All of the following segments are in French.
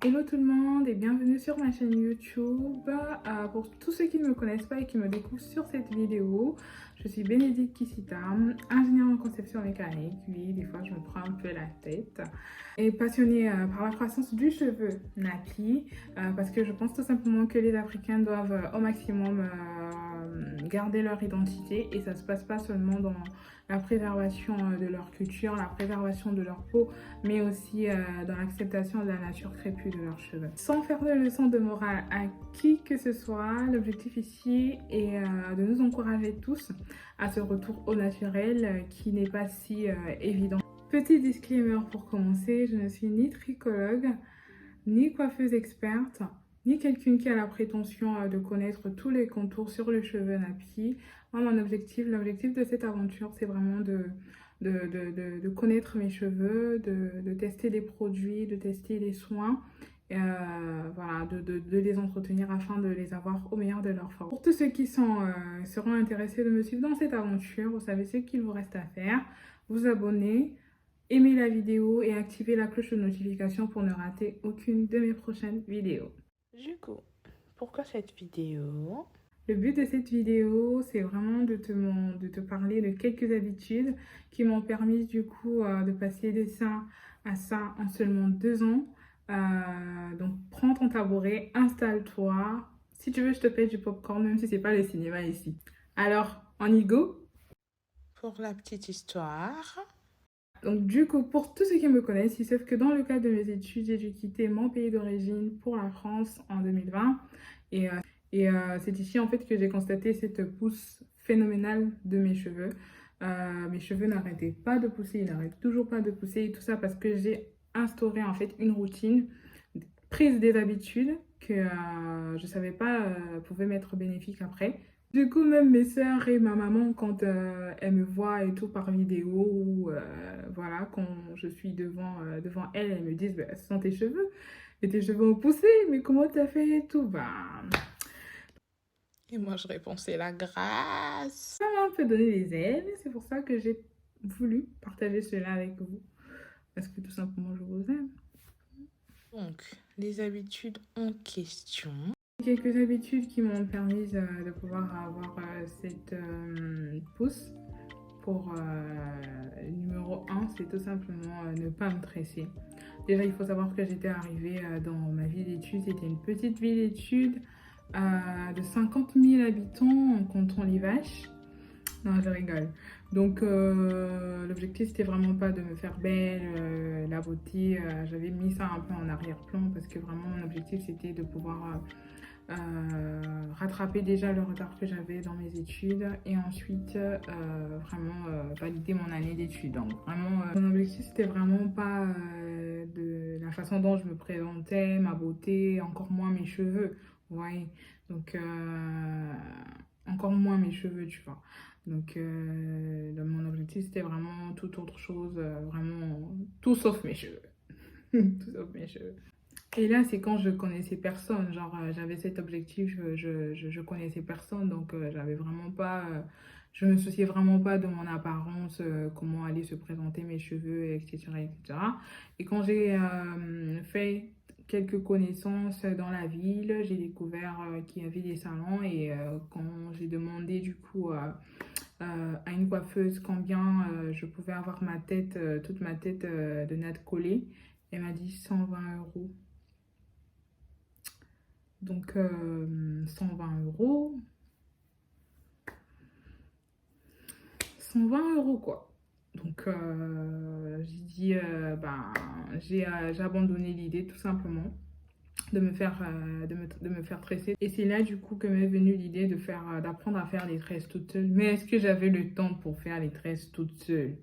Hello tout le monde et bienvenue sur ma chaîne YouTube. Pour tous ceux qui ne me connaissent pas et qui me découvrent sur cette vidéo, je suis Bénédicte Kissita, ingénieure en conception mécanique. Oui, des fois je me prends un peu la tête. Et passionnée par la croissance du cheveu nappy parce que je pense tout simplement que les Africains doivent au maximum garder leur identité et ça se passe pas seulement dans la préservation de leur culture, la préservation de leur peau, mais aussi dans l'acceptation de la nature crépue de leurs cheveux. Sans faire de leçon de morale à qui que ce soit, l'objectif ici est de nous encourager tous à ce retour au naturel qui n'est pas si évident. Petit disclaimer pour commencer, je ne suis ni tricologue, ni coiffeuse experte, ni quelqu'un qui a la prétention de connaître tous les contours sur le cheveu nappy. Moi, l'objectif de cette aventure, c'est vraiment de connaître mes cheveux, de tester des produits, de tester les soins, voilà, de les entretenir afin de les avoir au meilleur de leur forme. Pour tous ceux qui seront intéressés de me suivre dans cette aventure, vous savez ce qu'il vous reste à faire, vous abonner, aimer la vidéo et activer la cloche de notification pour ne rater aucune de mes prochaines vidéos. Du coup, pourquoi cette vidéo? Le but de cette vidéo, c'est vraiment de te parler de quelques habitudes qui m'ont permis du coup de passer de ça à ça en seulement 2 ans. Donc prends ton tabouret, installe-toi. Si tu veux, je te paye du popcorn, même si c'est pas le cinéma ici. Alors, on y go? Pour la petite histoire. Donc du coup, pour tous ceux qui me connaissent, ils savent que dans le cadre de mes études, j'ai dû quitter mon pays d'origine pour la France en 2020. C'est ici en fait que j'ai constaté cette pousse phénoménale de mes cheveux. Mes cheveux n'arrêtaient pas de pousser, ils n'arrêtent toujours pas de pousser. Et tout ça parce que j'ai instauré en fait une routine, prise des habitudes que je ne savais pas pouvaient m'être bénéfiques après. Du coup, même mes sœurs et ma maman, quand elles me voient et tout par vidéo, ou voilà, quand je suis devant elles, elles me disent bah, ce sont tes cheveux, et tes cheveux ont poussé, mais comment t'as fait et tout? Bah, Et moi, je réponds, c'est la grâce. ça m'a un peu donné les ailes, c'est pour ça que j'ai voulu partager cela avec vous, parce que tout simplement je vous aime. Donc, les habitudes en question. Quelques habitudes qui m'ont permis de pouvoir avoir cette pousse. Pour numéro 1, c'est tout simplement ne pas me tresser. Déjà, il faut savoir que j'étais arrivée dans ma ville d'études. C'était une petite ville d'études de 50 000 habitants en comptant les vaches. Non, je rigole. Donc, l'objectif, c'était vraiment pas de me faire belle, la beauté. J'avais mis ça un peu en arrière-plan parce que vraiment, mon objectif, c'était de pouvoir rattraper déjà le retard que j'avais dans mes études et ensuite vraiment valider mon année d'études. Donc, vraiment, mon objectif, c'était vraiment pas de la façon dont je me présentais, ma beauté, encore moins mes cheveux. Vous voyez? Donc, encore moins mes cheveux, tu vois. Donc, mon objectif, c'était vraiment toute autre chose, vraiment tout sauf mes cheveux. Tout sauf mes cheveux. Et là, c'est quand je connaissais personne. Genre, j'avais cet objectif, je connaissais personne, donc j'avais vraiment pas. Je me souciais vraiment pas de mon apparence, comment allaient se présenter mes cheveux, etc., etc. Et quand j'ai fait quelques connaissances dans la ville, j'ai découvert qu'il y avait des salons et quand j'ai demandé du coup à une coiffeuse combien je pouvais avoir ma tête, toute ma tête de natte collée, elle m'a dit 120 euros. Donc 120 euros. 120 euros quoi. Donc j'ai dit, j'ai abandonné l'idée tout simplement de me faire tresser. Et c'est là du coup que m'est venue l'idée d'apprendre à faire les tresses toute seule. Mais est-ce que j'avais le temps pour faire les tresses toute seule?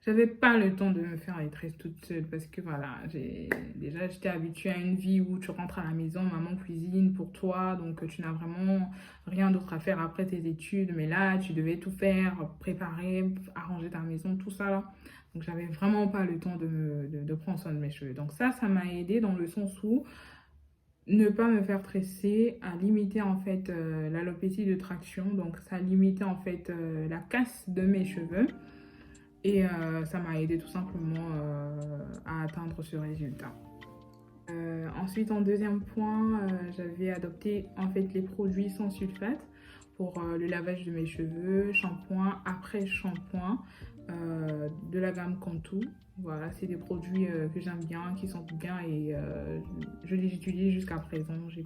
J'avais pas le temps de me faire les tresses toute seule parce que voilà, j'étais habituée à une vie où tu rentres à la maison, maman cuisine pour toi, donc tu n'as vraiment rien d'autre à faire après tes études. Mais là, tu devais tout faire, préparer, arranger ta maison, tout ça là. Donc j'avais vraiment pas le temps de prendre soin de mes cheveux. Donc ça m'a aidé dans le sens où ne pas me faire tresser a limité en fait l'alopécie de traction. Donc ça limitait en fait la casse de mes cheveux. Et ça m'a aidé tout simplement à atteindre ce résultat. Ensuite, en deuxième point, j'avais adopté en fait les produits sans sulfate pour le lavage de mes cheveux, shampoing après shampoing de la gamme Cantu. Voilà, c'est des produits que j'aime bien, qui sentent bien et je les utilise jusqu'à présent. J'ai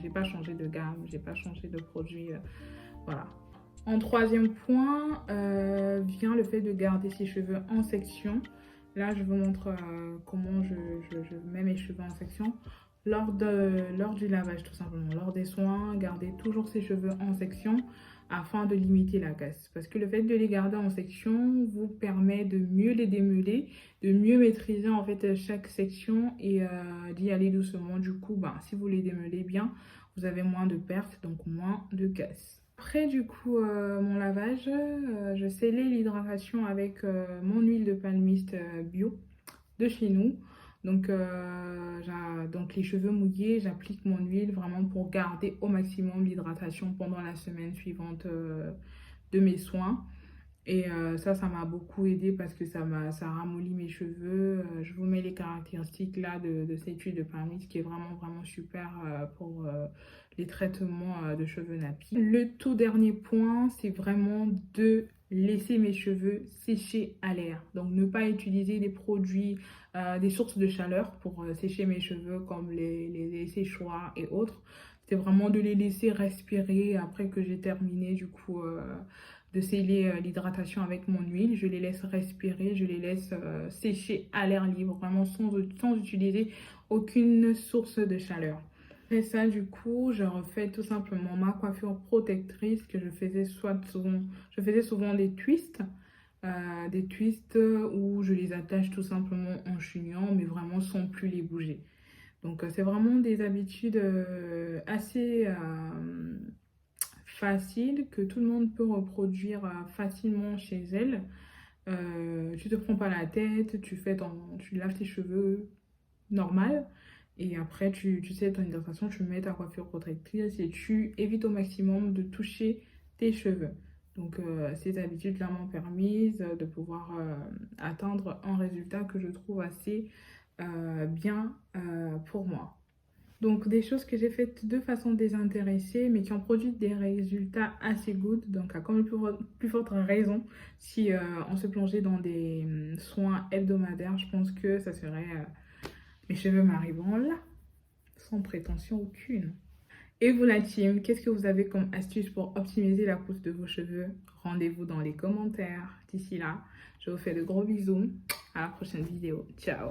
pas changé de gamme, j'ai pas changé de produit. Voilà. En troisième point, vient le fait de garder ses cheveux en section. Là, je vous montre comment je mets mes cheveux en section. Lors du lavage, tout simplement. Lors des soins, gardez toujours ses cheveux en section afin de limiter la casse. Parce que le fait de les garder en section vous permet de mieux les démêler, de mieux maîtriser en fait chaque section et d'y aller doucement. Du coup, si vous les démêlez bien, vous avez moins de pertes, donc moins de casse. Après du coup mon lavage, je scellais l'hydratation avec mon huile de palmiste bio de chez nous. Donc, donc les cheveux mouillés, j'applique mon huile vraiment pour garder au maximum l'hydratation pendant la semaine suivante de mes soins. Et ça m'a beaucoup aidé parce que ça ramollit mes cheveux. Je vous mets les caractéristiques là de cette huile de palmiste qui est vraiment super pour les traitements de cheveux nappis. Le tout dernier point, c'est vraiment de laisser mes cheveux sécher à l'air. Donc ne pas utiliser des produits, des sources de chaleur pour sécher mes cheveux comme les séchoirs et autres. C'est vraiment de les laisser respirer après que j'ai terminé du coup de sceller l'hydratation avec mon huile. Je les laisse respirer, je les laisse sécher à l'air libre, vraiment sans utiliser aucune source de chaleur. Et ça, du coup, je refais tout simplement ma coiffure protectrice que je faisais souvent des twists. Des twists où je les attache tout simplement en chignant, mais vraiment sans plus les bouger. Donc, c'est vraiment des habitudes assez facile que tout le monde peut reproduire facilement chez elle. Tu te prends pas la tête, tu laves tes cheveux normal et après tu sais ton hydratation, tu mets ta coiffure protectrice et tu évites au maximum de toucher tes cheveux. Donc ces habitudes là m'ont permis de pouvoir atteindre un résultat que je trouve assez bien pour moi. Donc des choses que j'ai faites de façon désintéressée mais qui ont produit des résultats assez good. Donc à comme une plus forte raison, si on se plongeait dans des soins hebdomadaires, je pense que ça serait mes cheveux m'arriveront là, sans prétention aucune. Et vous la team, qu'est-ce que vous avez comme astuce pour optimiser la pousse de vos cheveux? Rendez-vous dans les commentaires. D'ici là, je vous fais de gros bisous. À la prochaine vidéo. Ciao!